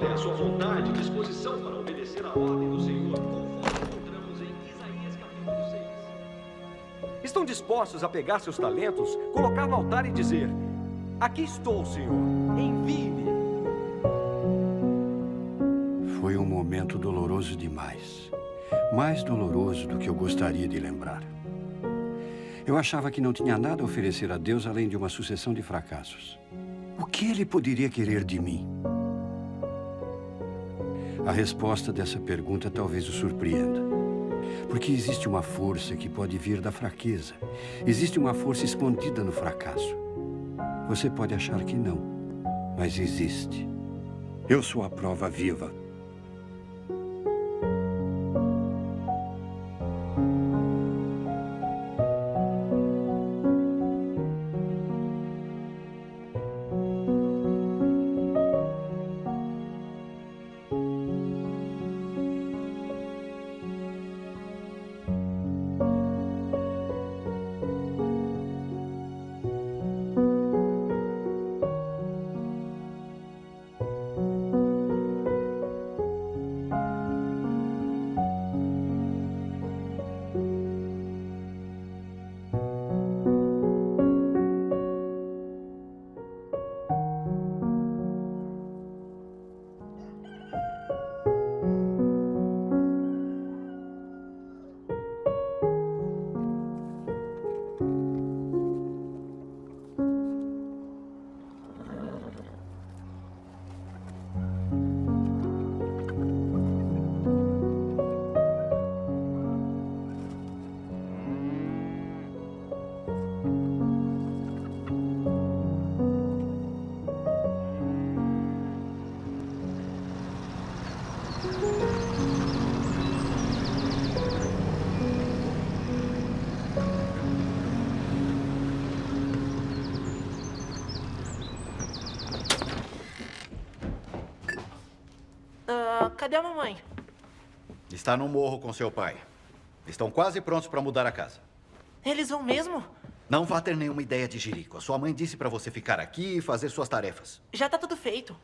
qual é a sua vontade e disposição para obedecer à ordem do Senhor, conforme encontramos em Isaías capítulo 6. Estão dispostos a pegar seus talentos, colocar no altar e dizer: aqui estou, Senhor, envie-me. Foi um momento doloroso demais. Mais doloroso do que eu gostaria de lembrar. Eu achava que não tinha nada a oferecer a Deus além de uma sucessão de fracassos. O que ele poderia querer de mim? A resposta dessa pergunta talvez o surpreenda. Porque existe uma força que pode vir da fraqueza. Existe uma força escondida no fracasso. Você pode achar que não, mas existe. Eu sou a prova viva. Cadê a mamãe? Está no morro com seu pai. Estão quase prontos para mudar a casa. Eles vão mesmo? Não vá ter nenhuma ideia de jirico. A sua mãe disse para você ficar aqui e fazer suas tarefas. Já tá tudo feito.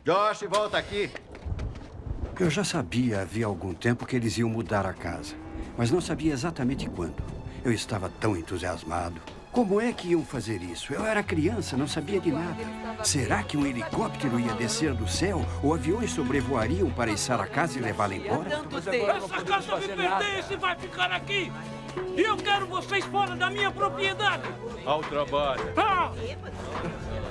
Josh, volta aqui. Eu já sabia havia algum tempo que eles iam mudar a casa, mas não sabia exatamente quando. Eu estava tão entusiasmado. Como é que iam fazer isso? Eu era criança, não sabia de nada. Será que um helicóptero ia descer do céu? Ou aviões sobrevoariam para içar a casa e levá-la embora? Essa casa me pertence e vai ficar aqui! E eu quero vocês fora da minha propriedade! Ao trabalho. Ah!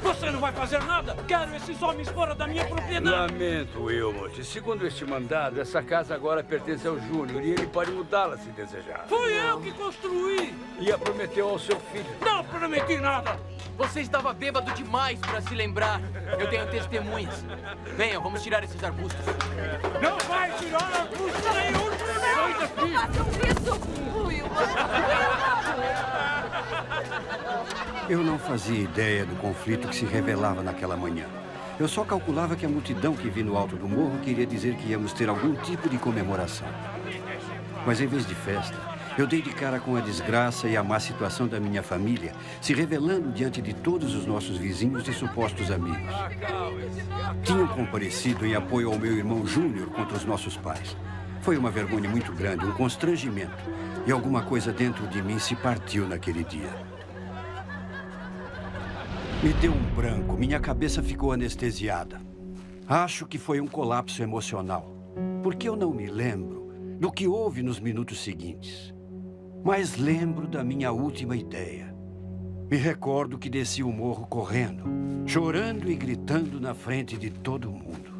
Você não vai fazer nada? Quero esses homens fora da minha propriedade! Lamento, Wilmot. Segundo este mandado, essa casa agora pertence ao Júnior e ele pode mudá-la se desejar. Fui eu que construí! E a prometeu ao seu filho. Não prometi nada! Você estava bêbado demais para se lembrar. Eu tenho testemunhas. Venham, vamos tirar esses arbustos. Não vai tirar arbusto nenhum! Sai daqui! Não façam isso! Wilma! Eu não fazia ideia do conflito que se revelava naquela manhã. Eu só calculava que a multidão que vi no alto do morro queria dizer que íamos ter algum tipo de comemoração. Mas em vez de festa, eu dei de cara com a desgraça e a má situação da minha família, se revelando diante de todos os nossos vizinhos e supostos amigos. Tinham comparecido em apoio ao meu irmão Júnior contra os nossos pais. Foi uma vergonha muito grande, um constrangimento. E alguma coisa dentro de mim se partiu naquele dia. Me deu um branco, minha cabeça ficou anestesiada. Acho que foi um colapso emocional, porque eu não me lembro do que houve nos minutos seguintes. Mas lembro da minha última ideia. Me recordo que desci o morro correndo, chorando e gritando na frente de todo mundo.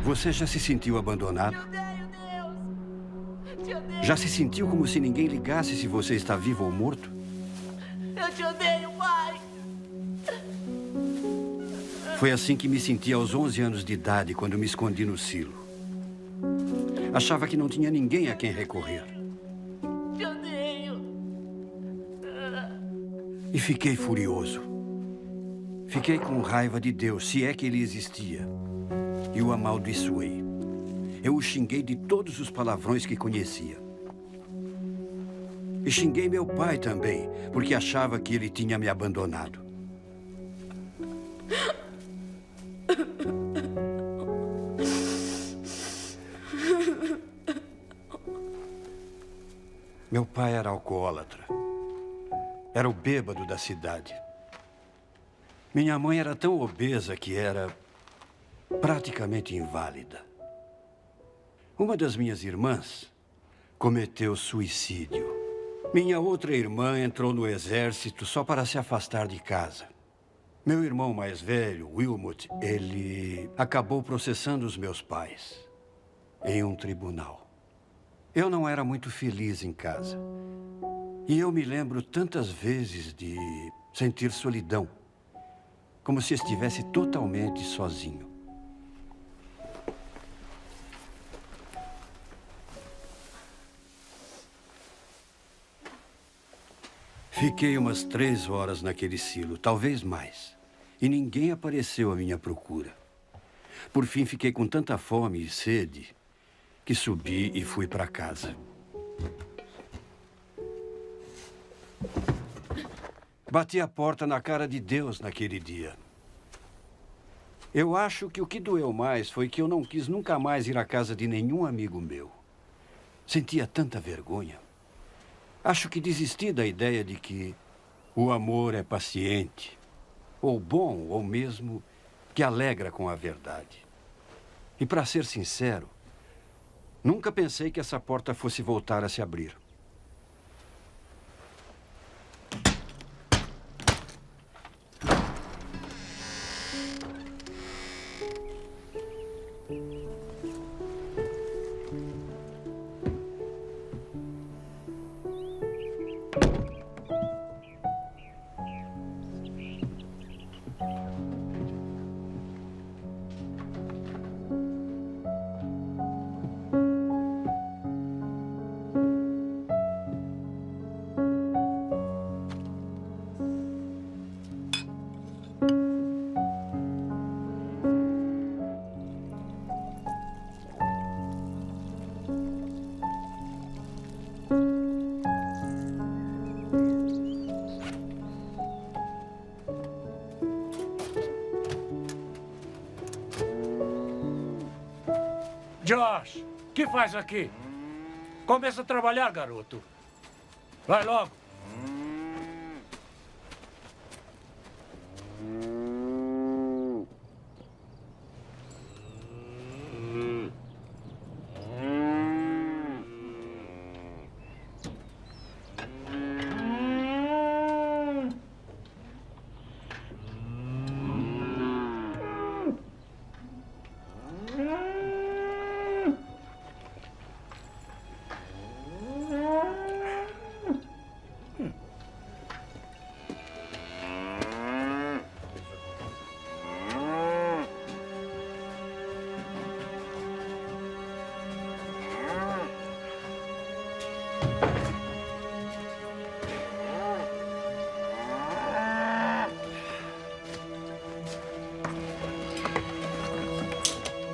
Você já se sentiu abandonado? Te odeio, Deus. Te odeio. Já se sentiu como se ninguém ligasse se você está vivo ou morto? Eu te odeio, pai. Foi assim que me senti aos 11 anos de idade, quando me escondi no silo. Achava que não tinha ninguém a quem recorrer. Te odeio. E fiquei furioso. Fiquei com raiva de Deus, se é que ele existia. E o amaldiçoei. Eu o xinguei de todos os palavrões que conhecia. E xinguei meu pai também, porque achava que ele tinha me abandonado. Meu pai era alcoólatra. Era o bêbado da cidade. Minha mãe era tão obesa que era praticamente inválida. Uma das minhas irmãs cometeu suicídio. Minha outra irmã entrou no exército só para se afastar de casa. Meu irmão mais velho, Wilmot, ele acabou processando os meus pais em um tribunal. Eu não era muito feliz em casa. E eu me lembro tantas vezes de sentir solidão, como se estivesse totalmente sozinho. Fiquei umas 3 horas naquele silo, talvez mais. E ninguém apareceu à minha procura. Por fim, fiquei com tanta fome e sede que subi e fui para casa. Bati a porta na cara de Deus naquele dia. Eu acho que o que doeu mais foi que eu não quis nunca mais ir à casa de nenhum amigo meu. Sentia tanta vergonha. Acho que desisti da ideia de que o amor é paciente, ou bom, ou mesmo que alegra com a verdade. E para ser sincero, nunca pensei que essa porta fosse voltar a se abrir. Josh, o que faz aqui? Começa a trabalhar, garoto. Vai logo.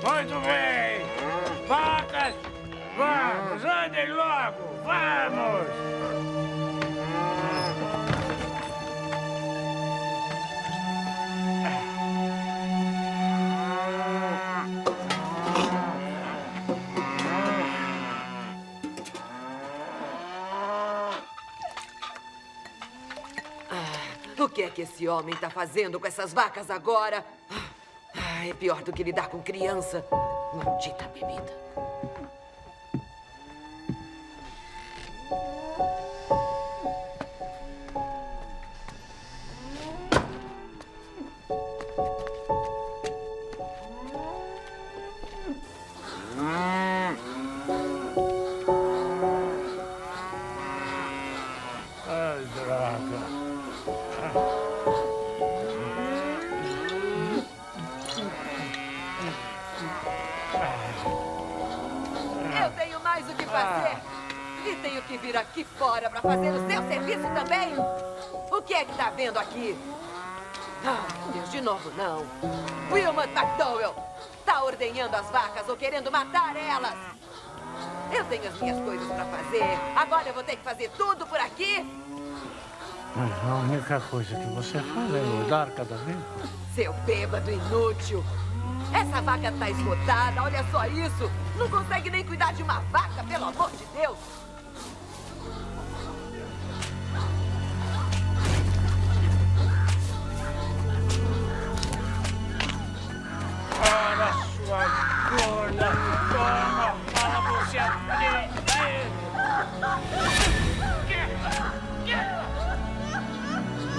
Muito bem! Vacas! Vamos, andem logo! Vamos! O que é que esse homem está fazendo com essas vacas agora? É pior do que lidar com criança. Maldita bebida. tenho que vir aqui fora para fazer o seu serviço também? O que é que tá vendo aqui? Ah, meu Deus, de novo não. Wilmot McDowell tá ordenhando as vacas ou querendo matar elas. Eu tenho as minhas coisas para fazer. Agora eu vou ter que fazer tudo por aqui? A única coisa que você faz é mudar cada vez. Seu bêbado inútil. Essa vaca tá esgotada, olha só isso. Não consegue nem cuidar de uma vaca, pelo amor de Deus. Para sua gorda, toma, fala você aprende.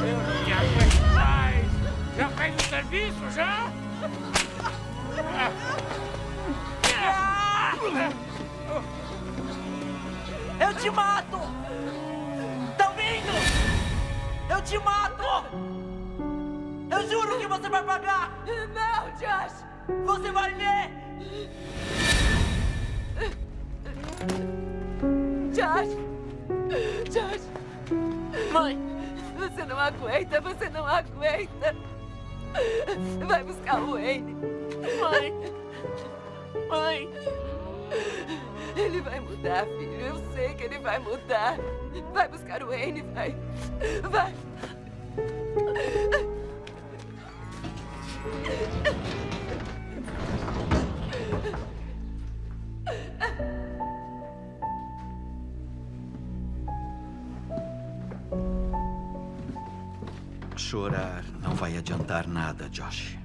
Eu não te aguento mais. Já fez o serviço, já? Eu te mato! Tá ouvindo? Eu te mato! Eu juro que você vai pagar! Não, Josh! Você vai ver! Josh! Josh! Mãe! Você não aguenta, você não aguenta! Vai buscar o Wayne! Mãe! Mãe! Ele vai mudar, filho. Eu sei que ele vai mudar. Vai buscar o Wayne, vai. Vai. Chorar não vai adiantar nada, Josh.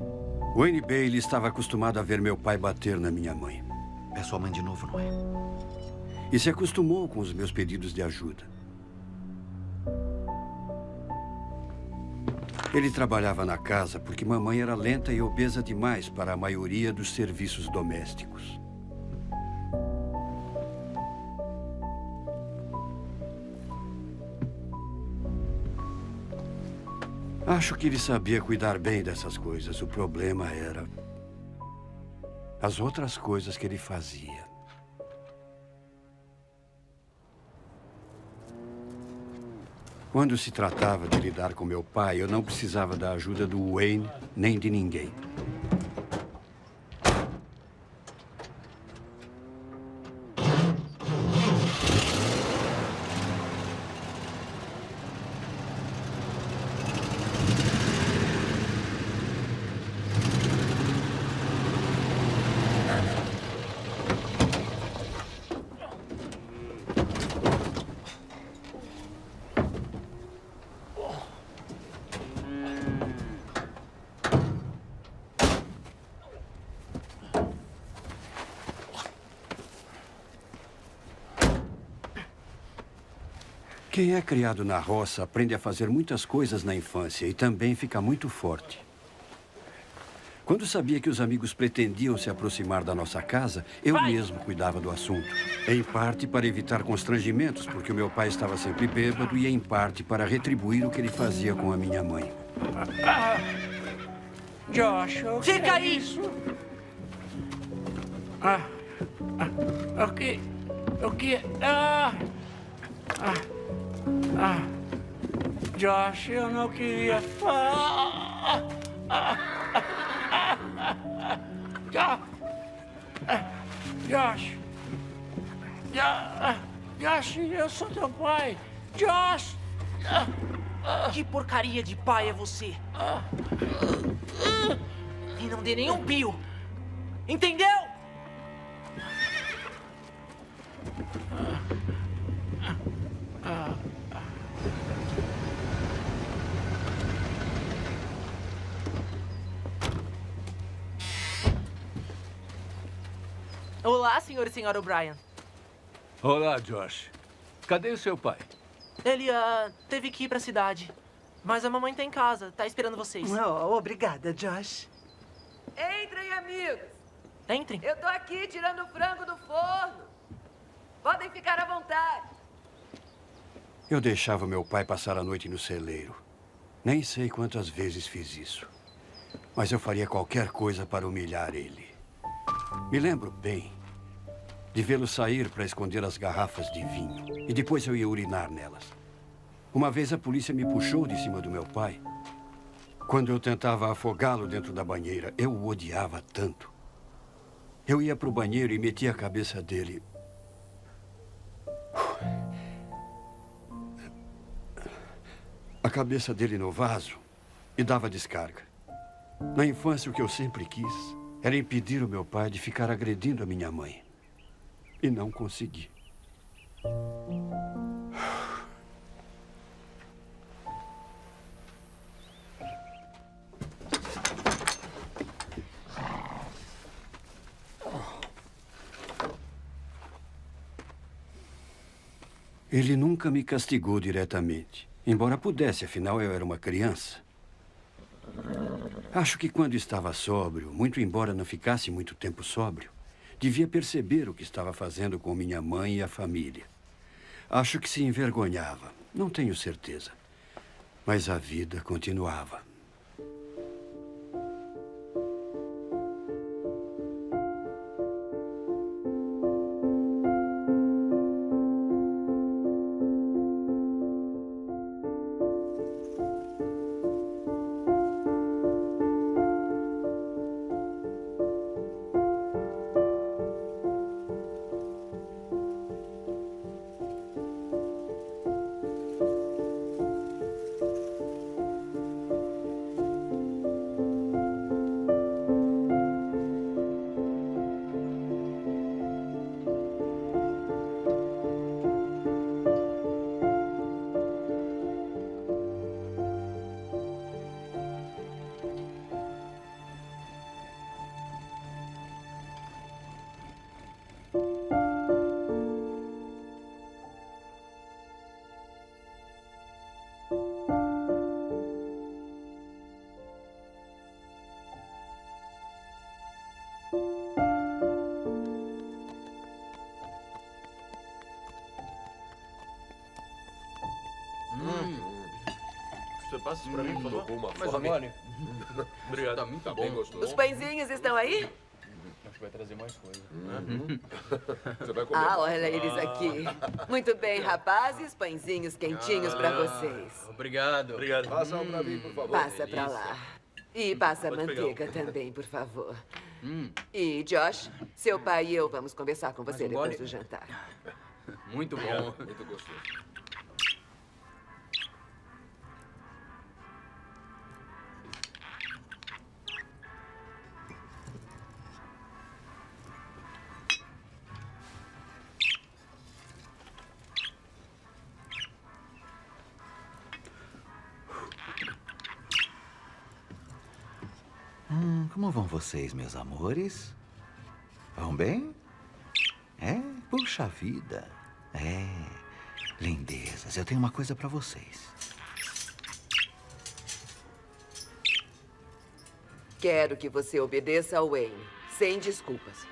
Wayne Bailey estava acostumado a ver meu pai bater na minha mãe. É sua mãe de novo, não é? E se acostumou com os meus pedidos de ajuda. Ele trabalhava na casa porque mamãe era lenta e obesa demais para a maioria dos serviços domésticos. Acho que ele sabia cuidar bem dessas coisas. O problema era as outras coisas que ele fazia. Quando se tratava de lidar com meu pai, eu não precisava da ajuda do Wayne nem de ninguém. Quem é criado na roça aprende a fazer muitas coisas na infância e também fica muito forte. Quando sabia que os amigos pretendiam se aproximar da nossa casa, eu mesmo cuidava do assunto. Em parte para evitar constrangimentos, porque o meu pai estava sempre bêbado, e em parte para retribuir o que ele fazia com a minha mãe. Josh, o que Fica é aí! isso? O que? Josh, eu não queria. Josh, eu sou teu pai. Josh! Que porcaria de pai é você? E não dê nenhum pio. Entendeu? Olá, senhor e senhora O'Brien. Olá, Josh. Cadê o seu pai? Ele, teve que ir pra cidade. Mas a mamãe tá em casa, tá esperando vocês. Oh, obrigada, Josh. Entrem, amigos. Entrem. Eu tô aqui tirando o frango do forno. Podem ficar à vontade. Eu deixava meu pai passar a noite no celeiro. Nem sei quantas vezes fiz isso. Mas eu faria qualquer coisa para humilhar ele. Me lembro bem de vê-lo sair para esconder as garrafas de vinho. E depois eu ia urinar nelas. Uma vez a polícia me puxou de cima do meu pai. Quando eu tentava afogá-lo dentro da banheira, eu o odiava tanto. Eu ia para o banheiro e metia a cabeça dele. A cabeça dele no vaso e dava descarga. Na infância, o que eu sempre quis era impedir o meu pai de ficar agredindo a minha mãe. E não consegui. Ele nunca me castigou diretamente, embora pudesse, afinal eu era uma criança. Acho que quando estava sóbrio, muito embora não ficasse muito tempo sóbrio, devia perceber o que estava fazendo com minha mãe e a família. Acho que se envergonhava, não tenho certeza. Mas a vida continuava. Você passa isso pra mim, por favor? Uma Mais fome. mole. Obrigado. Tá muito bem gostoso. Os pãezinhos estão aí? Acho que vai trazer mais coisa. Você vai comer. Ah, olha eles aqui. Muito bem, rapazes. Pãezinhos quentinhos pra vocês. Obrigado. Obrigado. Passa um pra mim, por favor. Passa pra lá. E passa a Pode pegar manteiga também, por favor. E, Josh, seu pai e eu vamos conversar com você Mais um depois gole? do jantar. Muito bom. Muito gostoso. Como vão vocês, meus amores? Vão bem? É? Puxa vida. É. Lindezas, eu tenho uma coisa pra vocês. Quero que você obedeça ao Wayne, sem desculpas.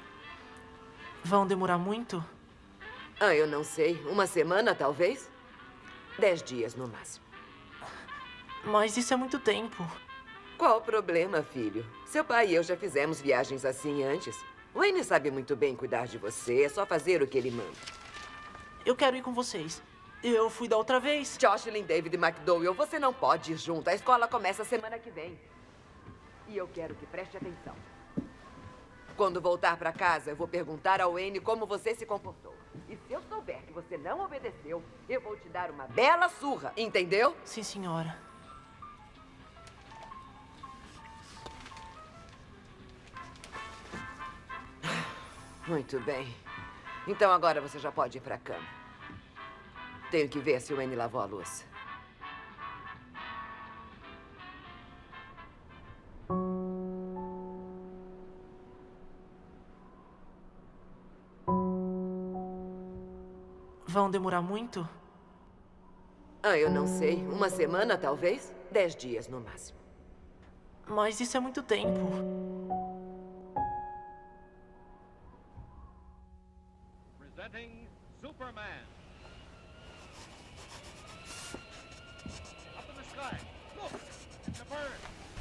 Vão demorar muito? Ah, eu não sei. Uma semana, talvez? 10 dias, no máximo. Mas isso é muito tempo. Qual o problema, filho? Seu pai e eu já fizemos viagens assim antes. Wayne sabe muito bem cuidar de você. É só fazer o que ele manda. Eu quero ir com vocês. Eu fui da outra vez. Jocelyn, David e McDowell, você não pode ir junto. A escola começa semana que vem. E eu quero que preste atenção. Quando voltar pra casa, eu vou perguntar ao Wayne como você se comportou. E se eu souber que você não obedeceu, eu vou te dar uma bela surra. Entendeu? Sim, senhora. Muito bem. Então agora você já pode ir pra cama. Tenho que ver se o Wayne lavou a louça. Vão demorar muito? Ah, eu não sei. Uma semana, talvez? 10 dias, no máximo. Mas isso é muito tempo. Presenting Superman. Up in the sky. Look, it's a bird.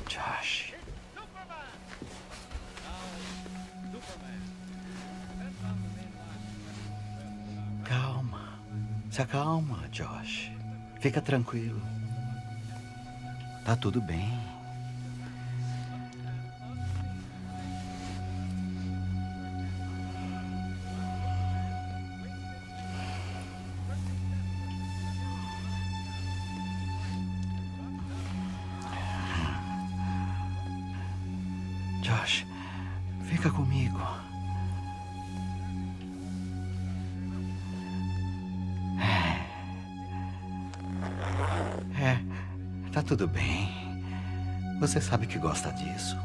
Josh. It's Superman. Now, Superman. That's on the main line. Se acalma, Josh. Fica tranquilo. Tá tudo bem. Josh, fica comigo. Tá tudo bem. Você sabe que gosta disso.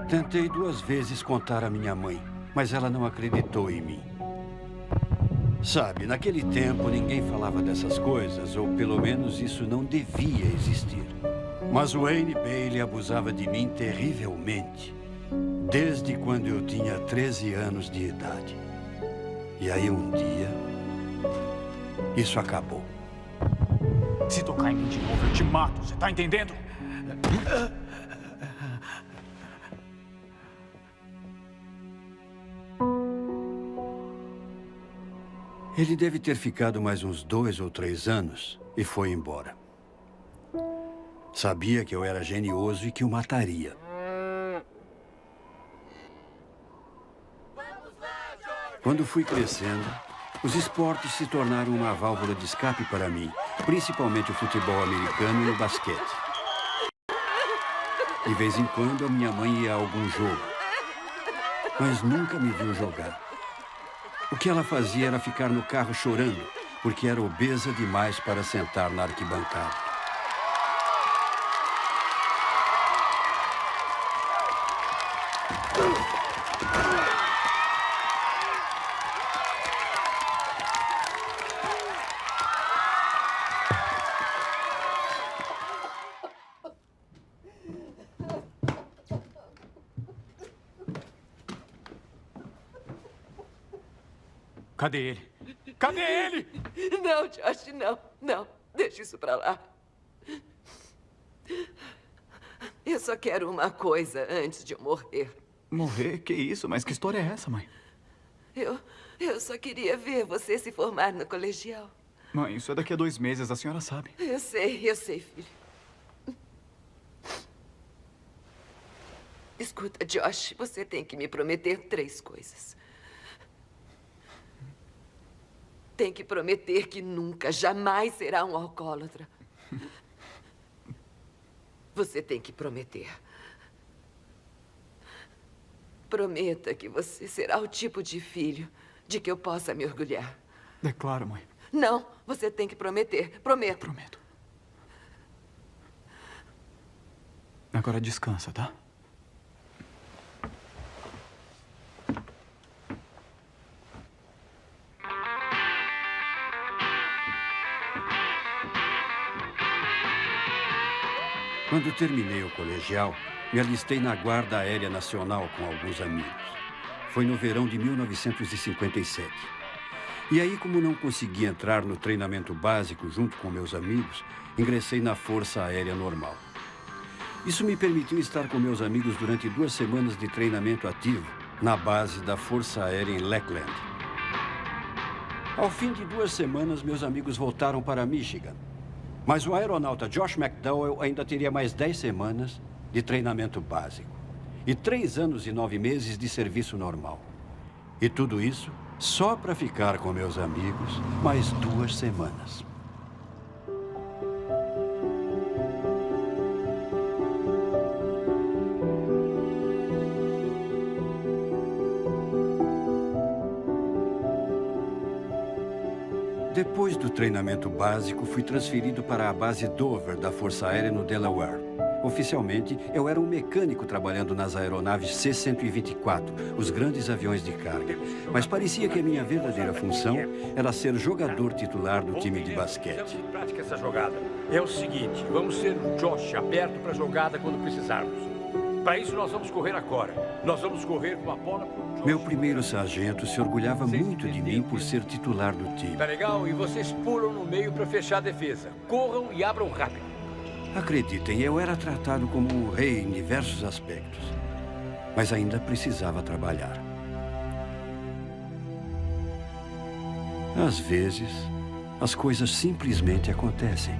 Tentei 2 vezes contar à minha mãe, mas ela não acreditou em mim. Sabe, naquele tempo ninguém falava dessas coisas, ou pelo menos isso não devia existir. Mas Wayne Bailey abusava de mim terrivelmente, desde quando eu tinha 13 anos de idade. E aí um dia, isso acabou. Se tocar em mim de novo, eu te mato, você tá entendendo? Ele deve ter ficado mais uns 2 ou 3 anos e foi embora. Sabia que eu era genioso e que o mataria. Quando fui crescendo, os esportes se tornaram uma válvula de escape para mim, principalmente o futebol americano e o basquete. De vez em quando, a minha mãe ia a algum jogo, mas nunca me viu jogar. O que ela fazia era ficar no carro chorando, porque era obesa demais para sentar na arquibancada. Cadê ele? Cadê ele? Não, Josh, não. Não. Deixa isso pra lá. Eu só quero uma coisa antes de eu morrer. Morrer? Que isso? Mas que história é essa, mãe? Eu só queria ver você se formar no colegial. Mãe, isso é daqui a 2 meses, a senhora sabe. Eu sei, filho. Escuta, Josh, você tem que me prometer 3 coisas. Tem que prometer que nunca, jamais será um alcoólatra. Você tem que prometer. Prometa que você será o tipo de filho de que eu possa me orgulhar. É claro, mãe. Não, você tem que prometer. Prometa. Prometo. Agora descansa, tá? Quando terminei o colegial, me alistei na Guarda Aérea Nacional com alguns amigos. Foi no verão de 1957. E aí, como não consegui entrar no treinamento básico junto com meus amigos, ingressei na Força Aérea Normal. Isso me permitiu estar com meus amigos durante 2 semanas de treinamento ativo na base da Força Aérea em Lackland. Ao fim de 2 semanas, meus amigos voltaram para Michigan. Mas o aeronauta Josh McDowell ainda teria mais 10 semanas de treinamento básico e 3 anos e 9 meses de serviço normal. E tudo isso só para ficar com meus amigos mais 2 semanas. Depois do treinamento básico, fui transferido para a base Dover da Força Aérea no Delaware. Oficialmente, eu era um mecânico trabalhando nas aeronaves C-124, os grandes aviões de carga. Mas parecia que a minha verdadeira função era ser jogador titular do time de basquete. Prática essa jogada. É o seguinte, vamos ser o Josh aberto para a jogada quando precisarmos. Para isso, nós vamos correr agora. Nós vamos correr com a bola pro Josh. Meu primeiro sargento se orgulhava muito de mim por ser titular do time. Tá legal? E vocês pulam no meio para fechar a defesa. Corram e abram rápido. Acreditem, eu era tratado como um rei em diversos aspectos. Mas ainda precisava trabalhar. Às vezes, as coisas simplesmente acontecem.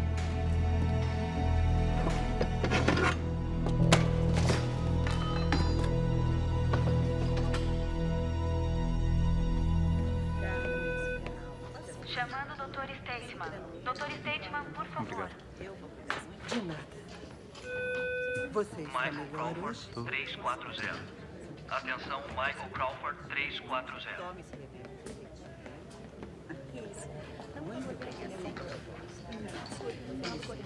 Chamando o Dr. Stateman. Dr. Stateman, por favor. De nada. Você está Michael melhor Crawford, hoje? 340. Atenção, Michael Crawford, 340.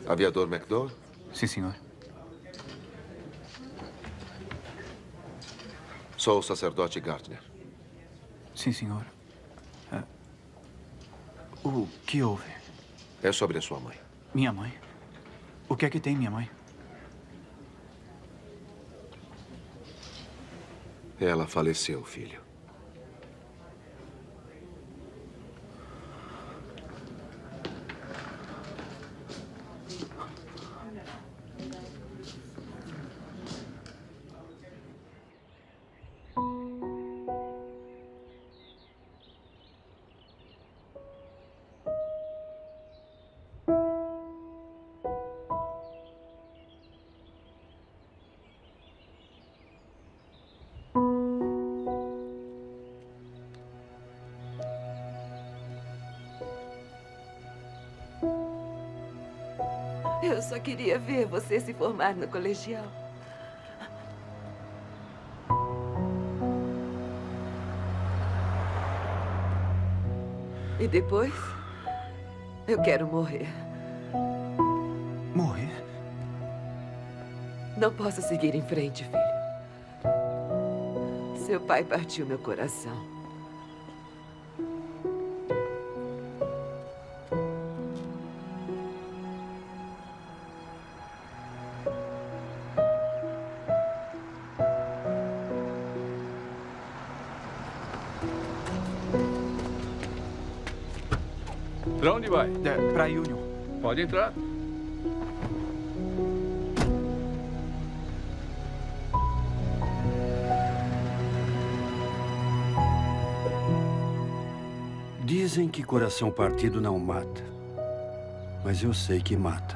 Aviador McDowell? Sim, senhor. Sou o sacerdote Gardner. Sim, senhor. O que houve? É sobre a sua mãe. Minha mãe? O que é que tem, minha mãe? Ela faleceu, filho. Eu só queria ver você se formar no colegial. E depois, eu quero morrer. Morrer? Não posso seguir em frente, filho. Seu pai partiu meu coração. Pra onde vai? Pra Union. Pode entrar. Dizem que coração partido não mata. Mas eu sei que mata.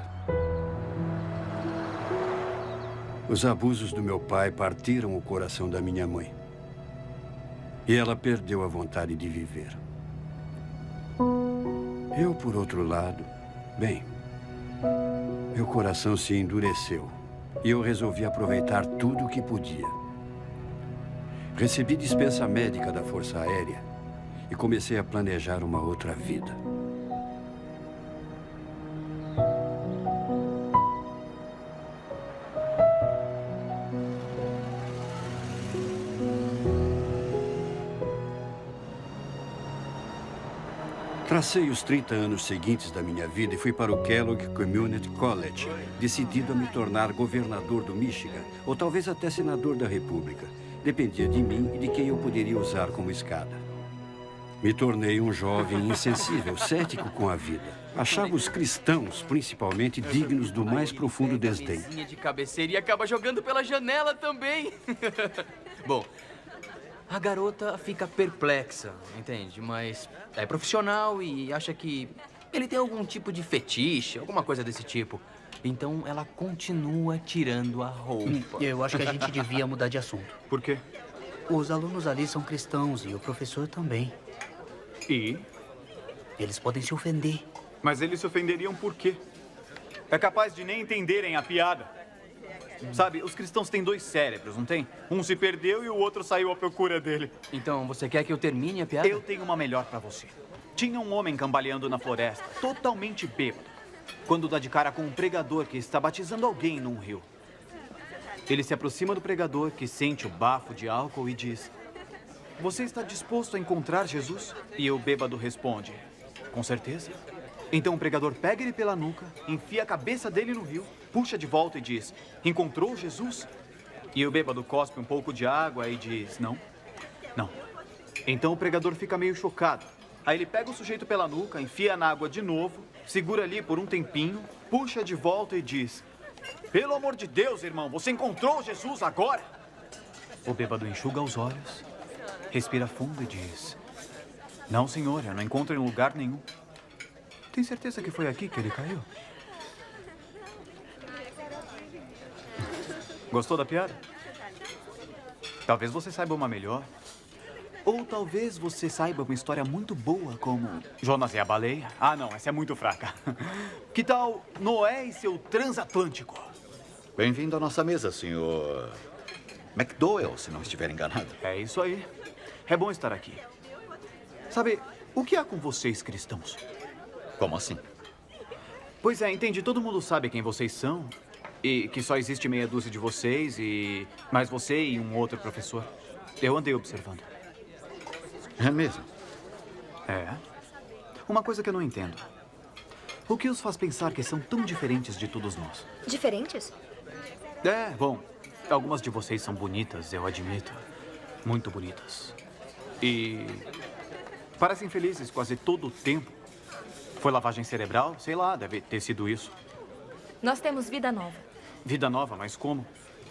Os abusos do meu pai partiram o coração da minha mãe. E ela perdeu a vontade de viver. Eu, por outro lado, bem, meu coração se endureceu e eu resolvi aproveitar tudo o que podia. Recebi dispensa médica da Força Aérea e comecei a planejar uma outra vida. Tracei os 30 anos seguintes da minha vida e fui para o Kellogg Community College, decidido a me tornar governador do Michigan, ou talvez até senador da República. Dependia de mim e de quem eu poderia usar como escada. Me tornei um jovem insensível, cético com a vida. Achava os cristãos, principalmente, dignos do mais profundo desdém. De cabeceira e acaba jogando pela janela também. Bom, a garota fica perplexa, entende? Mas é profissional e acha que ele tem algum tipo de fetiche, alguma coisa desse tipo. Então ela continua tirando a roupa. Eu acho que a gente devia mudar de assunto. Por quê? Os alunos ali são cristãos e o professor também. E? Eles podem se ofender. Mas eles se ofenderiam por quê? É capaz de nem entenderem a piada. Sabe, os cristãos têm dois cérebros, não tem? Um se perdeu e o outro saiu à procura dele. Então, você quer que eu termine a piada? Eu tenho uma melhor pra você. Tinha um homem cambaleando na floresta, totalmente bêbado, quando dá de cara com um pregador que está batizando alguém num rio. Ele se aproxima do pregador, que sente o bafo de álcool e diz: você está disposto a encontrar Jesus? E o bêbado responde: com certeza. Então o pregador pega ele pela nuca, enfia a cabeça dele no rio, puxa de volta e diz: encontrou Jesus? E o bêbado cospe um pouco de água e diz: não, não. Então o pregador fica meio chocado. Aí ele pega o sujeito pela nuca, enfia na água de novo, segura ali por um tempinho, puxa de volta e diz: pelo amor de Deus, irmão, você encontrou Jesus agora? O bêbado enxuga os olhos, respira fundo e diz: não, senhor, eu não encontro em lugar nenhum. Tem certeza que foi aqui que ele caiu? Gostou da piada? Talvez você saiba uma melhor. Ou talvez você saiba uma história muito boa como Jonas e a baleia. Ah, não, essa é muito fraca. Que tal Noé e seu transatlântico? Bem-vindo à nossa mesa, senhor McDowell, se não estiver enganado. É isso aí. É bom estar aqui. Sabe, o que há com vocês, cristãos? Como assim? Pois é, entende, todo mundo sabe quem vocês são. E que só existe meia dúzia de vocês e mais você e um outro professor. Eu andei observando. É mesmo? É. Uma coisa que eu não entendo. O que os faz pensar que são tão diferentes de todos nós? Diferentes? É, bom, algumas de vocês são bonitas, eu admito. Muito bonitas. E parecem felizes quase todo o tempo. Foi lavagem cerebral? Sei lá, deve ter sido isso. Nós temos vida nova. Vida nova, mas como?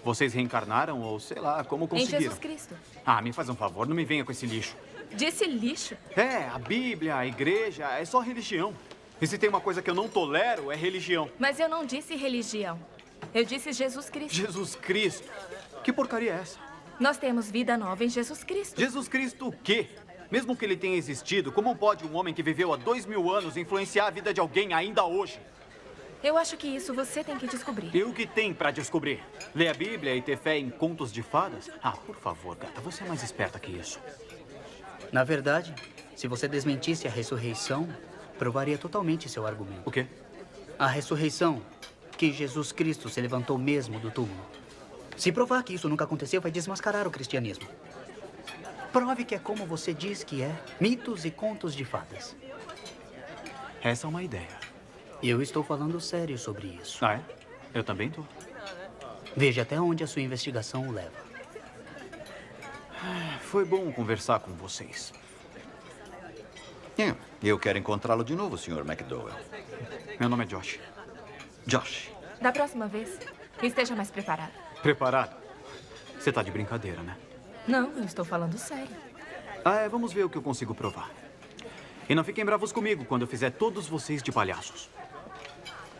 Vocês reencarnaram ou sei lá, como conseguiram? Em Jesus Cristo. Ah, me faz um favor, não me venha com esse lixo. Disse lixo? É, a Bíblia, a igreja, é só religião. E se tem uma coisa que eu não tolero, é religião. Mas eu não disse religião. Eu disse Jesus Cristo. Jesus Cristo? Que porcaria é essa? Nós temos vida nova em Jesus Cristo. Jesus Cristo o quê? Mesmo que ele tenha existido, como pode um homem que viveu há 2000 anos influenciar a vida de alguém ainda hoje? Eu acho que isso você tem que descobrir. E o que tem pra descobrir? Ler a Bíblia e ter fé em contos de fadas? Ah, por favor, gata, você é mais esperta que isso. Na verdade, se você desmentisse a ressurreição, provaria totalmente seu argumento. O quê? A ressurreição, que Jesus Cristo se levantou mesmo do túmulo. Se provar que isso nunca aconteceu, vai desmascarar o cristianismo. Prove que é como você diz que é, mitos e contos de fadas. Essa é uma ideia. Eu estou falando sério sobre isso. Ah, é? Eu também estou. Veja até onde a sua investigação o leva. Foi bom conversar com vocês. Eu quero encontrá-lo de novo, Sr. McDowell. Meu nome é Josh. Josh. Da próxima vez, esteja mais preparado. Preparado? Você tá de brincadeira, né? Não, eu estou falando sério. Ah, vamos ver o que eu consigo provar. E não fiquem bravos comigo quando eu fizer todos vocês de palhaços.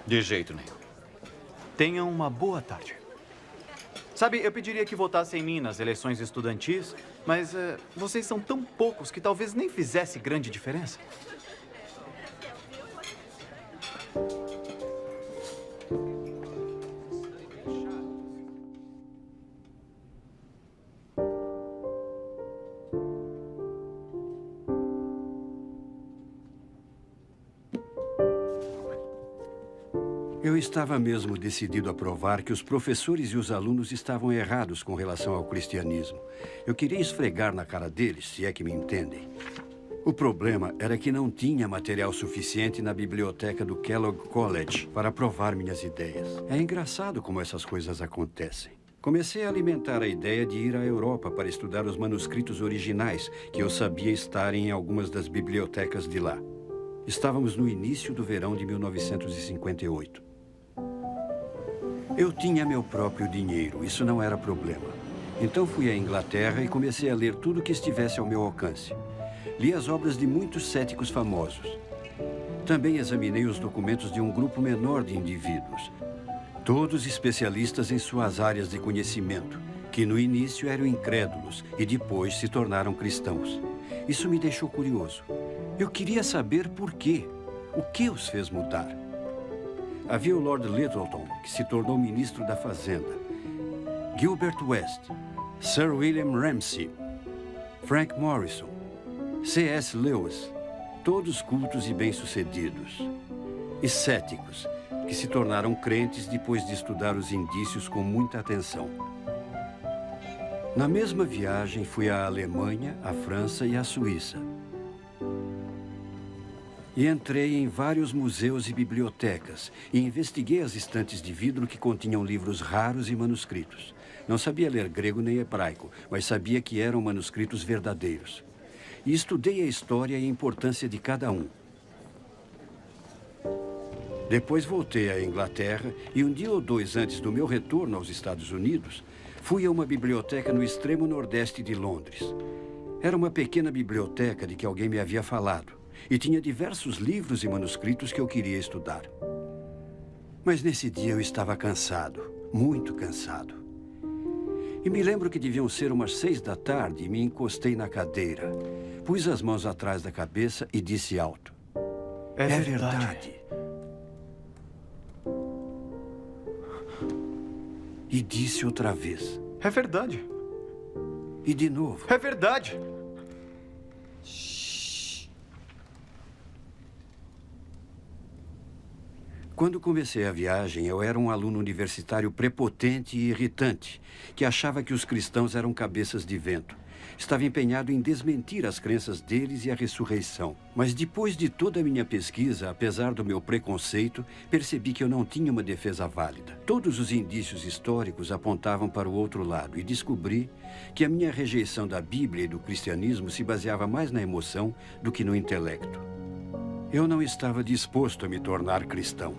De jeito nenhum. Tenham uma boa tarde. Sabe, eu pediria que votassem em mim nas eleições estudantis, mas vocês são tão poucos que talvez nem fizesse grande diferença. Eu estava mesmo decidido a provar que os professores e os alunos estavam errados com relação ao cristianismo. Eu queria esfregar na cara deles, se é que me entendem. O problema era que não tinha material suficiente na biblioteca do Kellogg College para provar minhas ideias. É engraçado como essas coisas acontecem. Comecei a alimentar a ideia de ir à Europa para estudar os manuscritos originais que eu sabia estarem em algumas das bibliotecas de lá. Estávamos no início do verão de 1958. Eu tinha meu próprio dinheiro, isso não era problema. Então fui à Inglaterra e comecei a ler tudo que estivesse ao meu alcance. Li as obras de muitos céticos famosos. Também examinei os documentos de um grupo menor de indivíduos, todos especialistas em suas áreas de conhecimento, que no início eram incrédulos e depois se tornaram cristãos. Isso me deixou curioso. Eu queria saber por quê. O que os fez mudar? Havia o Lord Lyttelton, que se tornou ministro da Fazenda, Gilbert West, Sir William Ramsay, Frank Morrison, C.S. Lewis, todos cultos e bem-sucedidos. E céticos, que se tornaram crentes depois de estudar os indícios com muita atenção. Na mesma viagem, fui à Alemanha, à França e à Suíça. E entrei em vários museus e bibliotecas e investiguei as estantes de vidro que continham livros raros e manuscritos. Não sabia ler grego nem hebraico, mas sabia que eram manuscritos verdadeiros. E estudei a história e a importância de cada um. Depois voltei à Inglaterra e um dia ou dois antes do meu retorno aos Estados Unidos, fui a uma biblioteca no extremo nordeste de Londres. Era uma pequena biblioteca de que alguém me havia falado e tinha diversos livros e manuscritos que eu queria estudar. Mas nesse dia eu estava cansado, muito cansado. E me lembro que deviam ser umas 6 da tarde e me encostei na cadeira. Pus as mãos atrás da cabeça e disse alto: É verdade. E disse outra vez: É verdade. E de novo: É verdade. Quando comecei a viagem, eu era um aluno universitário prepotente e irritante, que achava que os cristãos eram cabeças de vento. Estava empenhado em desmentir as crenças deles e a ressurreição. Mas depois de toda a minha pesquisa, apesar do meu preconceito, percebi que eu não tinha uma defesa válida. Todos os indícios históricos apontavam para o outro lado e descobri que a minha rejeição da Bíblia e do cristianismo se baseava mais na emoção do que no intelecto. Eu não estava disposto a me tornar cristão.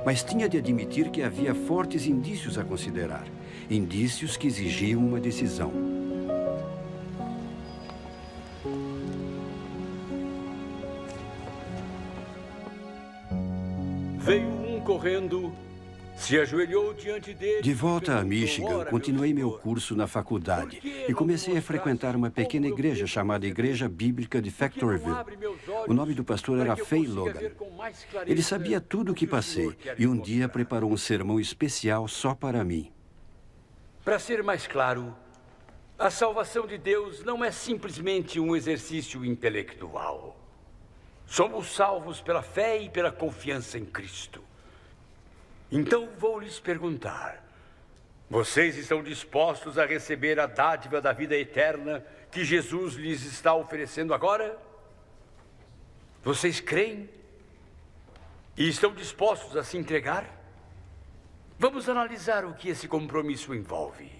Mas tinha de admitir que havia fortes indícios a considerar. Indícios que exigiam uma decisão. Veio um correndo, se ajoelhou diante dele... De volta a Michigan, continuei meu curso na faculdade e comecei a frequentar uma pequena igreja chamada Igreja Bíblica de Factorville. O nome do pastor era Fay Logan. Ele sabia tudo o que passei e um dia preparou um sermão especial só para mim. Para ser mais claro, a salvação de Deus não é simplesmente um exercício intelectual. Somos salvos pela fé e pela confiança em Cristo. Então vou lhes perguntar: vocês estão dispostos a receber a dádiva da vida eterna que Jesus lhes está oferecendo agora? Vocês creem? E estão dispostos a se entregar? Vamos analisar o que esse compromisso envolve.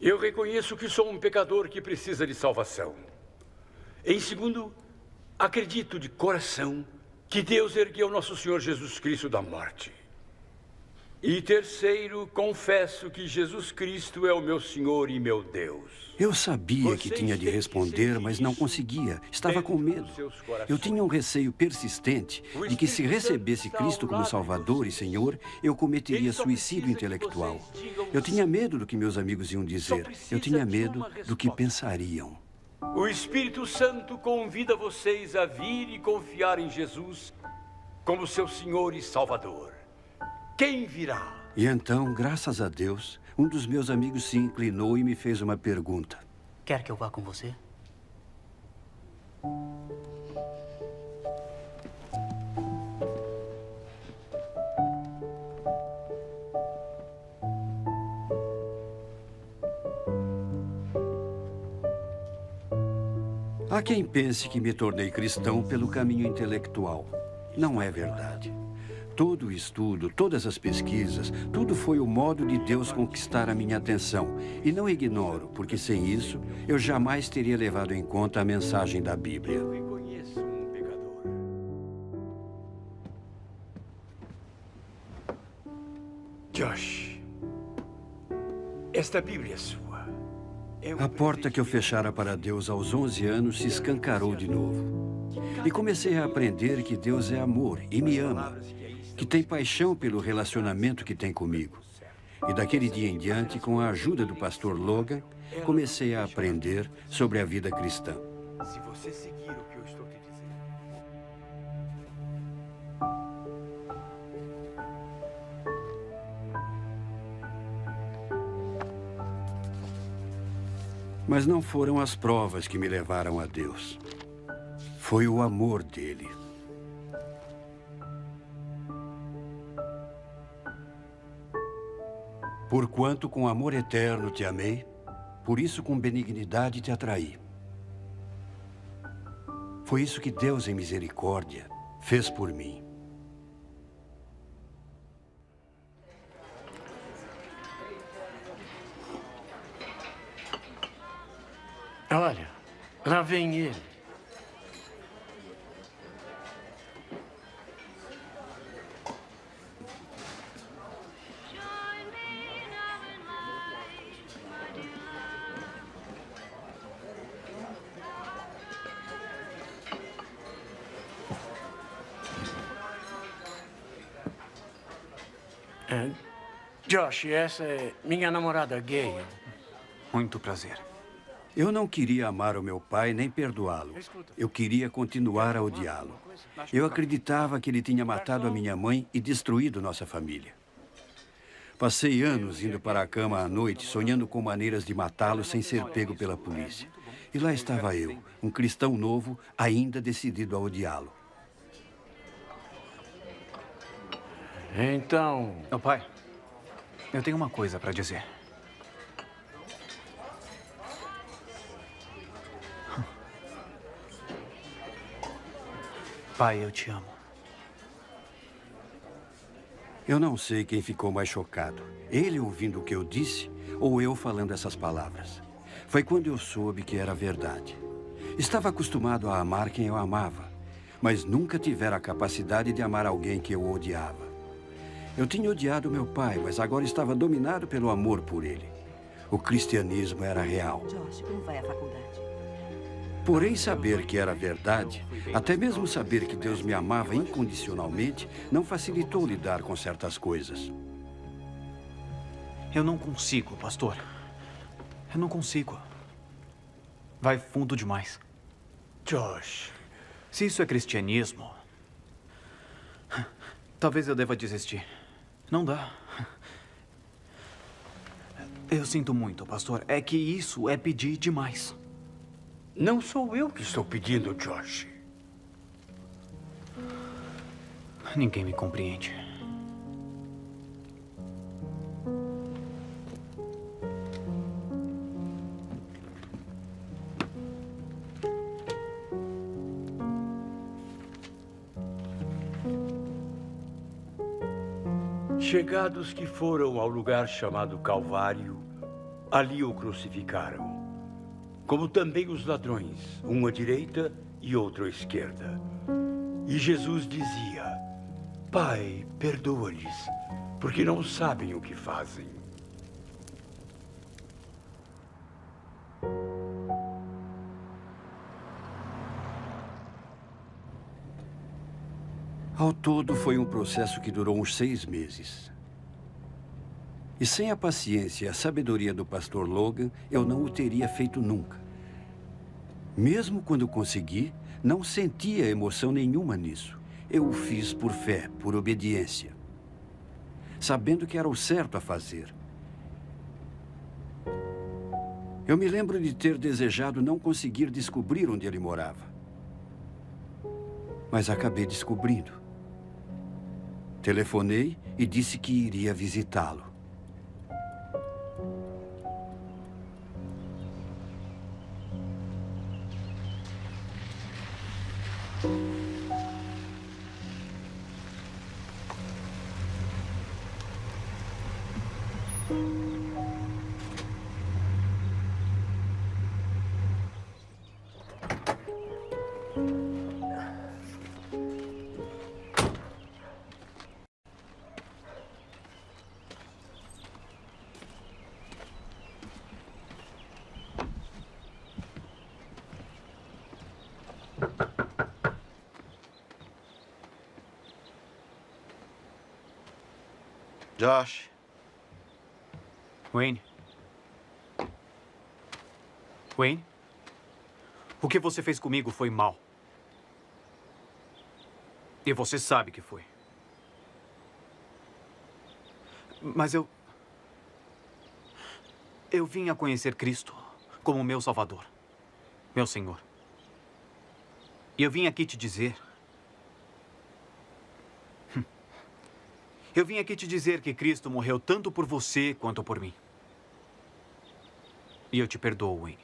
Eu reconheço que sou um pecador que precisa de salvação. Em segundo, acredito de coração que Deus ergueu nosso Senhor Jesus Cristo da morte. E terceiro, confesso que Jesus Cristo é o meu Senhor e meu Deus. Eu sabia que tinha de responder, mas não conseguia. Estava com medo. Eu tinha um receio persistente de que, se recebesse Cristo como Salvador e Senhor, eu cometeria suicídio intelectual. Eu tinha medo do que meus amigos iam dizer. Eu tinha medo do que pensariam. O Espírito Santo convida vocês a vir e confiar em Jesus como seu Senhor e Salvador. Quem virá? E então, graças a Deus, um dos meus amigos se inclinou e me fez uma pergunta. Quer que eu vá com você? Há quem pense que me tornei cristão pelo caminho intelectual. Não é verdade. Todo o estudo, todas as pesquisas, tudo foi o modo de Deus conquistar a minha atenção. E não ignoro, porque sem isso, eu jamais teria levado em conta a mensagem da Bíblia. Eu reconheço um pecador. Josh, esta Bíblia é sua. A porta que eu fechara para Deus aos 11 anos se escancarou de novo. E comecei a aprender que Deus é amor e me ama, que tem paixão pelo relacionamento que tem comigo. E daquele dia em diante, com a ajuda do pastor Logan, comecei a aprender sobre a vida cristã. Se você seguir o que eu estou te dizendo. Mas não foram as provas que me levaram a Deus. Foi o amor dele. Porquanto com amor eterno te amei, Por isso, com benignidade, te atraí. Foi isso que Deus, em misericórdia, fez por mim. Olha, lá vem ele. Josh, essa é minha namorada gay. Muito prazer. Eu não queria amar o meu pai nem perdoá-lo. Eu queria continuar a odiá-lo. Eu acreditava que ele tinha matado a minha mãe e destruído nossa família. Passei anos indo para a cama à noite, sonhando com maneiras de matá-lo sem ser pego pela polícia. E lá estava eu, um cristão novo, ainda decidido a odiá-lo. Então... Meu pai, eu tenho uma coisa para dizer. Pai, eu te amo. Eu não sei quem ficou mais chocado. Ele ouvindo o que eu disse ou eu falando essas palavras. Foi quando eu soube que era verdade. Estava acostumado a amar quem eu amava, mas nunca tivera a capacidade de amar alguém que eu odiava. Eu tinha odiado meu pai, mas agora estava dominado pelo amor por ele. O cristianismo era real. Josh, como vai a faculdade? Porém, saber que era verdade, até mesmo saber que Deus me amava incondicionalmente, não facilitou lidar com certas coisas. Eu não consigo, pastor. Eu não consigo. Vai fundo demais. Josh. Se isso é cristianismo, talvez eu deva desistir. Não dá. Eu sinto muito, pastor. É que isso é pedir demais. Não sou eu que estou pedindo, Josh. Ninguém me compreende. Chegados que foram ao lugar chamado Calvário, ali o crucificaram. Como também os ladrões, um à direita e outro à esquerda. E Jesus dizia: Pai, perdoa-lhes, porque não sabem o que fazem. Ao todo, foi um processo que durou uns 6 meses. E sem a paciência e a sabedoria do pastor Logan, eu não o teria feito nunca. Mesmo quando consegui, não sentia emoção nenhuma nisso. Eu o fiz por fé, por obediência, sabendo que era o certo a fazer. Eu me lembro de ter desejado não conseguir descobrir onde ele morava. Mas acabei descobrindo. Telefonei e disse que iria visitá-lo. Josh. Wayne. Wayne? O que você fez comigo foi mal. E você sabe que foi. Mas eu vim a conhecer Cristo como meu Salvador, meu Senhor. E eu vim aqui te dizer... Eu vim aqui te dizer que Cristo morreu tanto por você quanto por mim. E eu te perdoo, Wayne.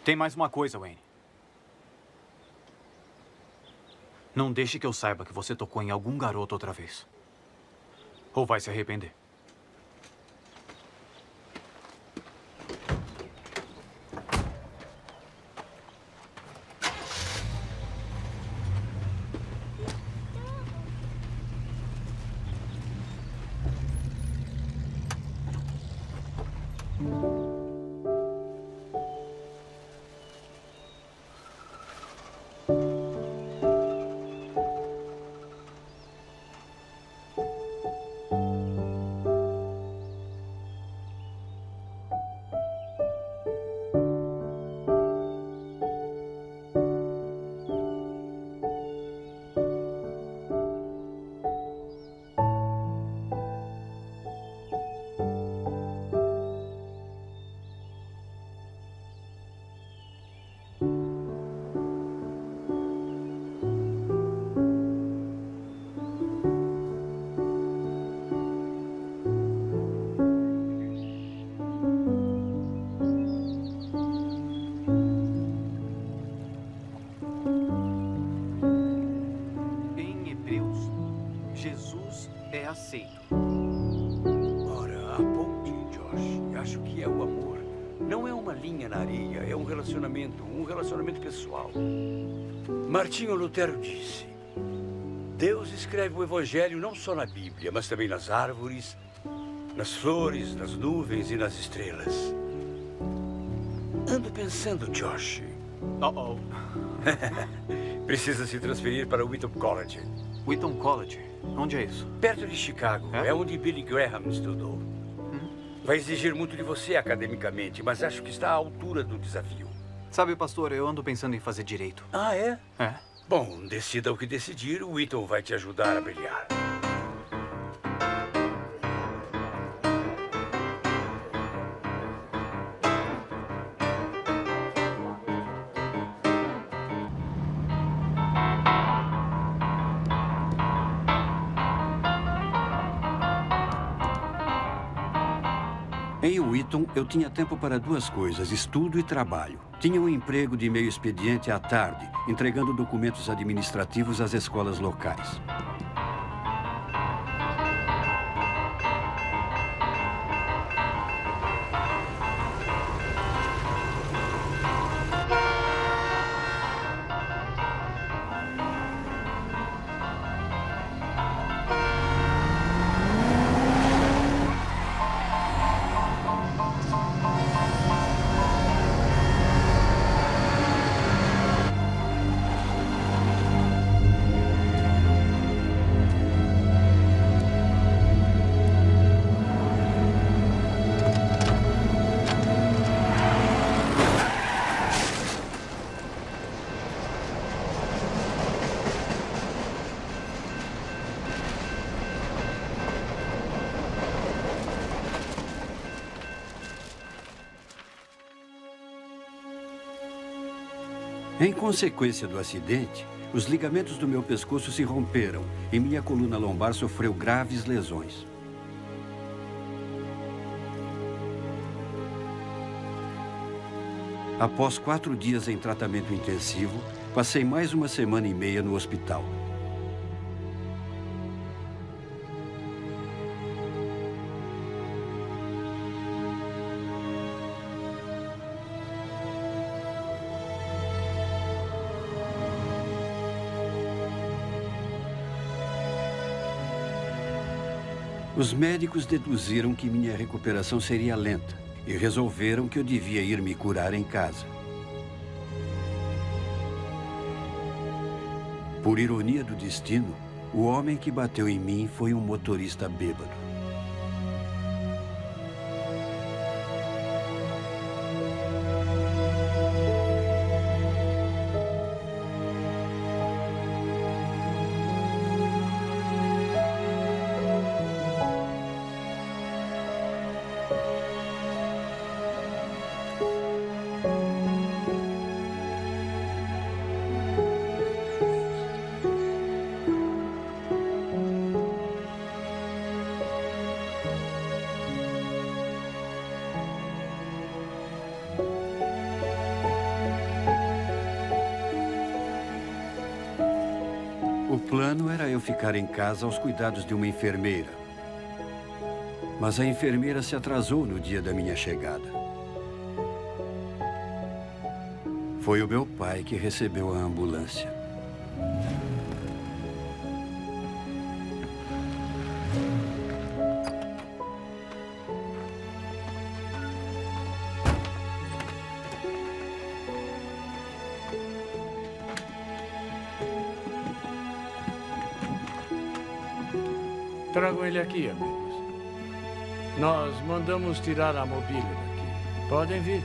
Tem mais uma coisa, Wayne. Não deixe que eu saiba que você tocou em algum garoto outra vez. Ou vai se arrepender. Aceito. Ora, aponte, Josh. Acho que é o amor. Não é uma linha na areia, é um relacionamento pessoal. Martinho Lutero disse: Deus escreve o Evangelho não só na Bíblia, mas também nas árvores, nas flores, nas nuvens e nas estrelas. Ando pensando, Josh. Precisa se transferir para o Wheaton College. Wheaton College? Onde é isso? Perto de Chicago. É onde Billy Graham estudou. Vai exigir muito de você academicamente, mas acho que está à altura do desafio. Sabe, pastor, eu ando pensando em fazer direito. Ah, é? É. Bom, decida o que decidir, o Wheaton vai te ajudar a brilhar. Em Wheaton, eu tinha tempo para duas coisas, estudo e trabalho. Tinha um emprego de meio expediente à tarde, entregando documentos administrativos às escolas locais. Em consequência do acidente, os ligamentos do meu pescoço se romperam e minha coluna lombar sofreu graves lesões. Após 4 dias em tratamento intensivo, passei mais uma semana e meia no hospital. Os médicos deduziram que minha recuperação seria lenta e resolveram que eu devia ir me curar em casa. Por ironia do destino, o homem que bateu em mim foi um motorista bêbado. O plano era eu ficar em casa aos cuidados de uma enfermeira. Mas a enfermeira se atrasou no dia da minha chegada. Foi o meu pai que recebeu a ambulância. Tragam ele aqui, amigos. Nós mandamos tirar a mobília daqui. Podem vir.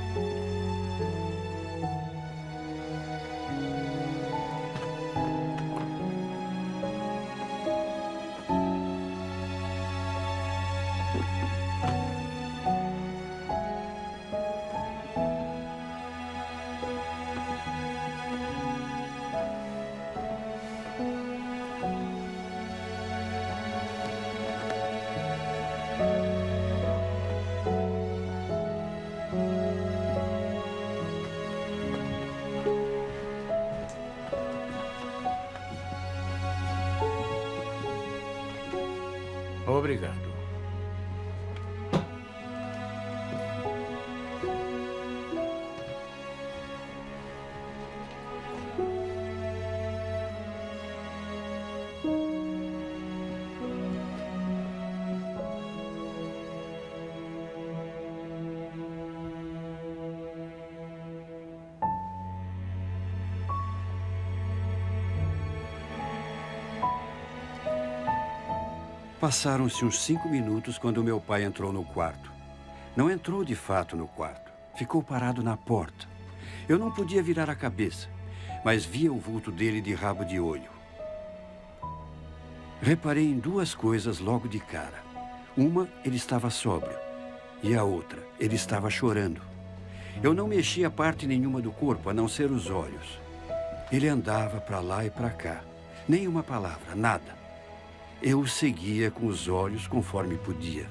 Obrigado. Passaram-se uns 5 minutos quando meu pai entrou no quarto. Não entrou de fato no quarto. Ficou parado na porta. Eu não podia virar a cabeça, mas via o vulto dele de rabo de olho. Reparei em 2 coisas logo de cara. Uma, ele estava sóbrio. E a outra, ele estava chorando. Eu não mexia parte nenhuma do corpo, a não ser os olhos. Ele andava para lá e para cá. Nem uma palavra, nada. Eu o seguia com os olhos conforme podia.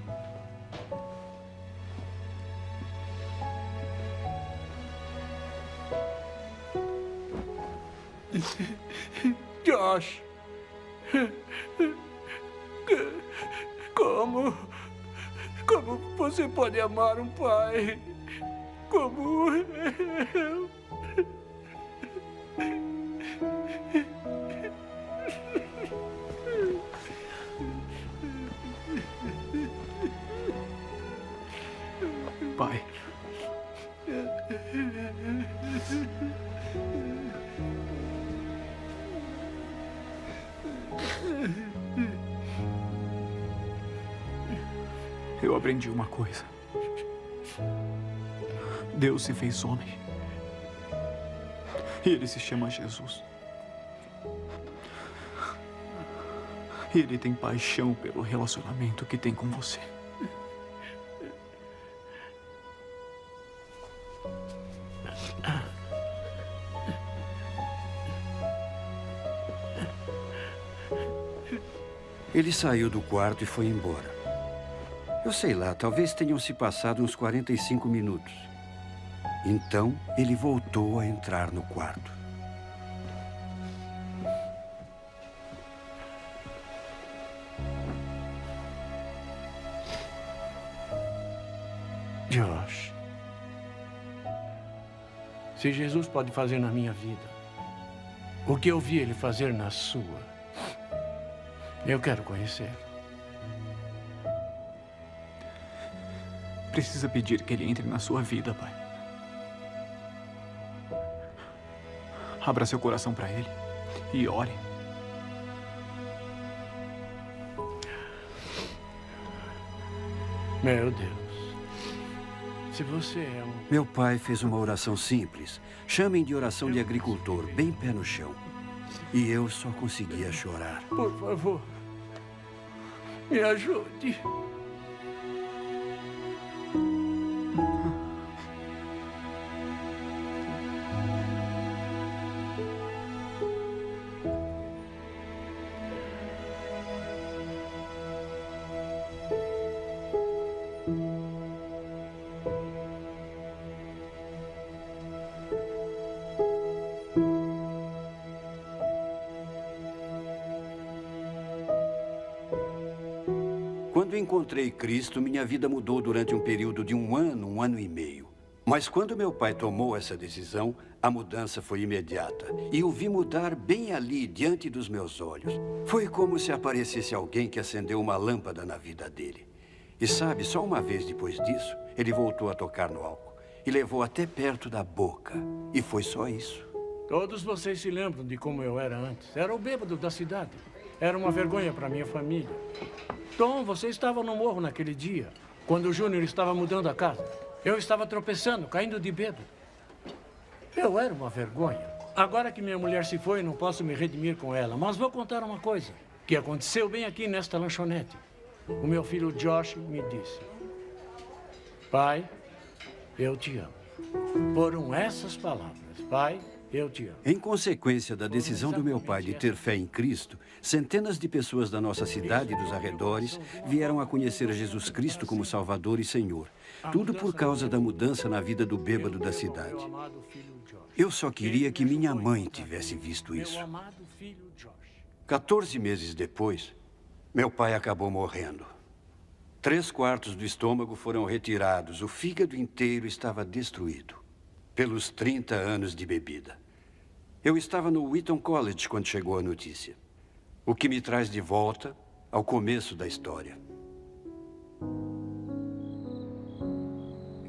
Josh. Como você pode amar um pai como eu? Pai. Eu aprendi uma coisa. Deus se fez homem. E ele se chama Jesus. E ele tem paixão pelo relacionamento que tem com você. Ele saiu do quarto e foi embora. Eu sei lá, talvez tenham se passado uns 45 minutos. Então, ele voltou a entrar no quarto. Josh, se Jesus pode fazer na minha vida o que eu vi ele fazer na sua, eu quero conhecer. Precisa pedir que ele entre na sua vida, pai. Abra seu coração para ele e ore. Meu Deus. Se você é um... Meu pai fez uma oração simples. Chamem de oração de agricultor, bem pé no chão. E eu só conseguia chorar. Por favor, me ajude. Quando encontrei Cristo, minha vida mudou durante um período de um ano e meio. Mas quando meu pai tomou essa decisão, a mudança foi imediata. E o vi mudar bem ali, diante dos meus olhos. Foi como se aparecesse alguém que acendeu uma lâmpada na vida dele. E sabe, só uma vez depois disso, ele voltou a tocar no álcool. E levou até perto da boca. E foi só isso. Todos vocês se lembram de como eu era antes. Era o bêbado da cidade. Era uma vergonha para minha família. Tom, você estava no morro naquele dia, quando o Júnior estava mudando a casa. Eu estava tropeçando, caindo de bêbado. Eu era uma vergonha. Agora que minha mulher se foi, não posso me redimir com ela. Mas vou contar uma coisa que aconteceu bem aqui nesta lanchonete. O meu filho Josh me disse: pai, eu te amo. Foram essas palavras. Pai, eu te amo. Em consequência da decisão do meu pai de ter fé em Cristo, centenas de pessoas da nossa cidade e dos arredores vieram a conhecer Jesus Cristo como Salvador e Senhor. Tudo por causa da mudança na vida do bêbado da cidade. Eu só queria que minha mãe tivesse visto isso. 14 meses depois, meu pai acabou morrendo. 3/4 do estômago foram retirados, o fígado inteiro estava destruído. Pelos 30 anos de bebida. Eu estava no Wheaton College quando chegou a notícia. O que me traz de volta ao começo da história.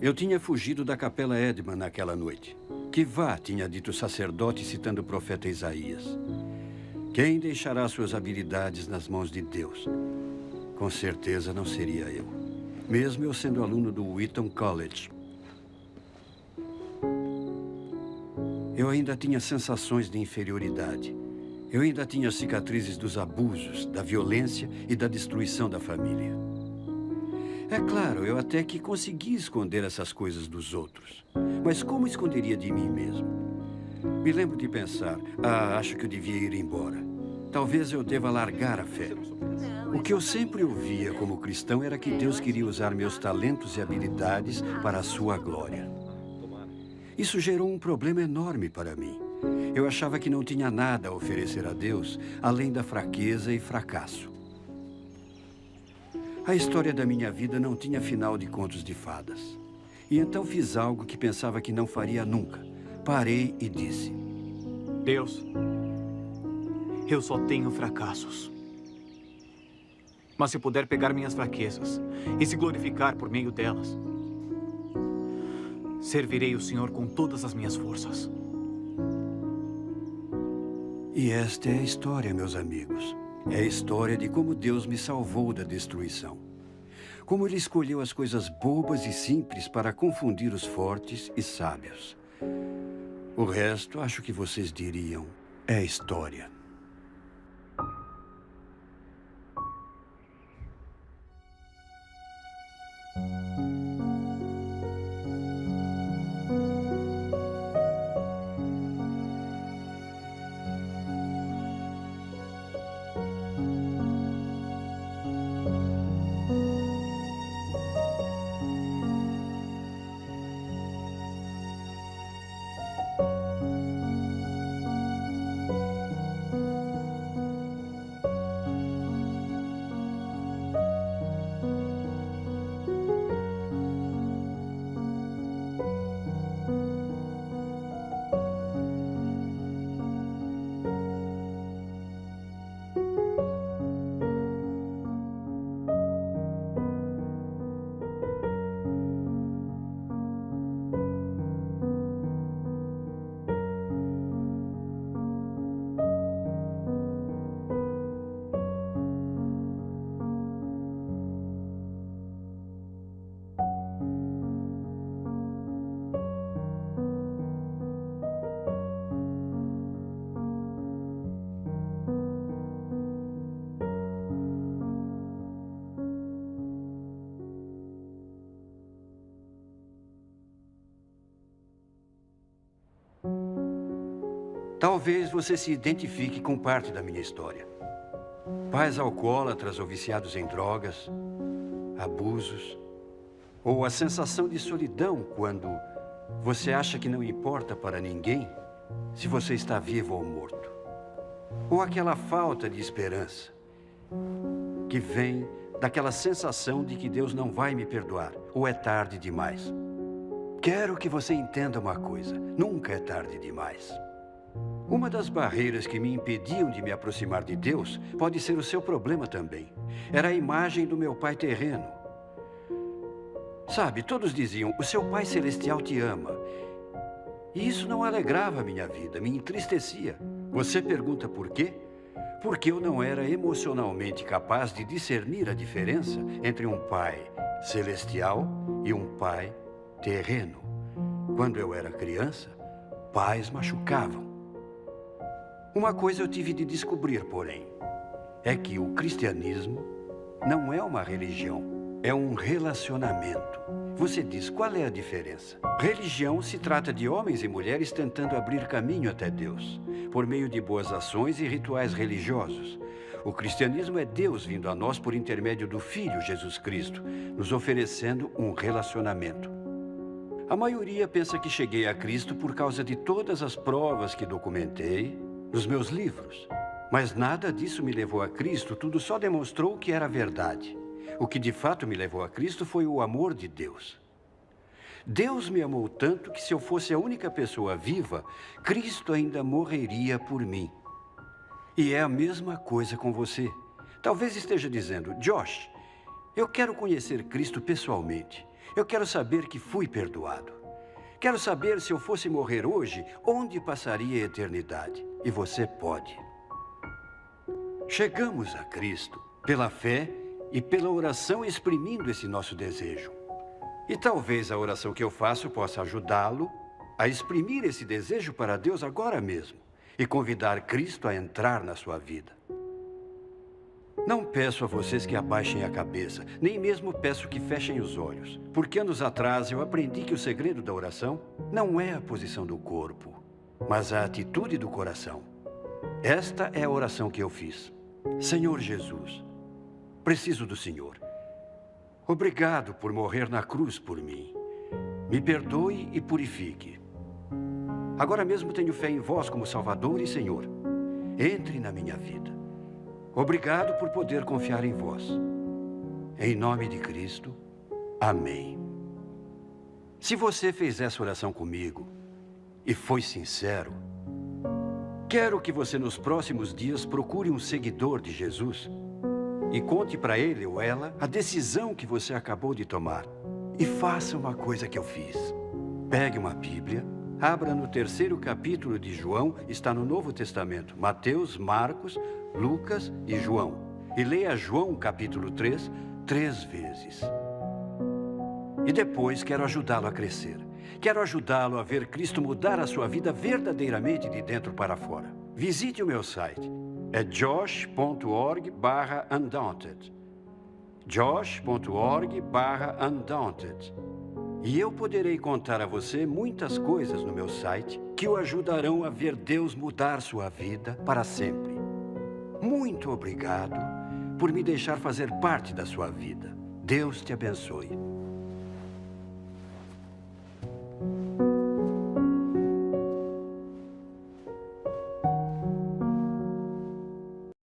Eu tinha fugido da Capela Edman naquela noite. Que vá, tinha dito o sacerdote citando o profeta Isaías. Quem deixará suas habilidades nas mãos de Deus? Com certeza não seria eu. Mesmo eu sendo aluno do Wheaton College. Eu ainda tinha sensações de inferioridade. Eu ainda tinha cicatrizes dos abusos, da violência e da destruição da família. É claro, eu até que consegui esconder essas coisas dos outros. Mas como esconderia de mim mesmo? Me lembro de pensar, acho que eu devia ir embora. Talvez eu deva largar a fé. O que eu sempre ouvia como cristão era que Deus queria usar meus talentos e habilidades para a sua glória. Isso gerou um problema enorme para mim. Eu achava que não tinha nada a oferecer a Deus, além da fraqueza e fracasso. A história da minha vida não tinha final de contos de fadas. E então fiz algo que pensava que não faria nunca. Parei e disse: Deus, eu só tenho fracassos. Mas se puder pegar minhas fraquezas e se glorificar por meio delas, servirei o Senhor com todas as minhas forças. E esta é a história, meus amigos. É a história de como Deus me salvou da destruição. Como Ele escolheu as coisas bobas e simples para confundir os fortes e sábios. O resto, acho que vocês diriam, é história. Talvez você se identifique com parte da minha história. Pais alcoólatras ou viciados em drogas, abusos, ou a sensação de solidão quando você acha que não importa para ninguém se você está vivo ou morto. Ou aquela falta de esperança que vem daquela sensação de que Deus não vai me perdoar, ou é tarde demais. Quero que você entenda uma coisa: nunca é tarde demais. Uma das barreiras que me impediam de me aproximar de Deus pode ser o seu problema também. Era a imagem do meu pai terreno. Sabe, todos diziam: o seu pai celestial te ama. E isso não alegrava a minha vida, me entristecia. Você pergunta por quê? Porque eu não era emocionalmente capaz de discernir a diferença entre um pai celestial e um pai terreno. Quando eu era criança, pais machucavam. Uma coisa eu tive de descobrir, porém, é que o cristianismo não é uma religião, é um relacionamento. Você diz, qual é a diferença? Religião se trata de homens e mulheres tentando abrir caminho até Deus, por meio de boas ações e rituais religiosos. O cristianismo é Deus vindo a nós por intermédio do Filho Jesus Cristo, nos oferecendo um relacionamento. A maioria pensa que cheguei a Cristo por causa de todas as provas que documentei nos meus livros. Mas nada disso me levou a Cristo, tudo só demonstrou que era verdade. O que de fato me levou a Cristo foi o amor de Deus. Deus me amou tanto que se eu fosse a única pessoa viva, Cristo ainda morreria por mim. E é a mesma coisa com você. Talvez esteja dizendo, Josh, eu quero conhecer Cristo pessoalmente. Eu quero saber que fui perdoado. Quero saber, se eu fosse morrer hoje, onde passaria a eternidade. E você pode. Chegamos a Cristo pela fé e pela oração, exprimindo esse nosso desejo. E talvez a oração que eu faço possa ajudá-lo a exprimir esse desejo para Deus agora mesmo e convidar Cristo a entrar na sua vida. Não peço a vocês que abaixem a cabeça, nem mesmo peço que fechem os olhos, porque anos atrás eu aprendi que o segredo da oração não é a posição do corpo, mas a atitude do coração. Esta é a oração que eu fiz. Senhor Jesus, preciso do Senhor. Obrigado por morrer na cruz por mim. Me perdoe e purifique. Agora mesmo tenho fé em vós como Salvador e Senhor. Entre na minha vida. Obrigado por poder confiar em vós. Em nome de Cristo, amém. Se você fez essa oração comigo e foi sincero, quero que você nos próximos dias procure um seguidor de Jesus e conte para ele ou ela a decisão que você acabou de tomar. E faça uma coisa que eu fiz. Pegue uma Bíblia, abra no 3º capítulo de João, está no Novo Testamento, Mateus, Marcos, Lucas e João. E leia João capítulo 3, 3 vezes. E depois quero ajudá-lo a crescer. Quero ajudá-lo a ver Cristo mudar a sua vida verdadeiramente de dentro para fora. Visite o meu site. É josh.org/undaunted. josh.org/undaunted. E eu poderei contar a você muitas coisas no meu site que o ajudarão a ver Deus mudar sua vida para sempre. Muito obrigado por me deixar fazer parte da sua vida. Deus te abençoe.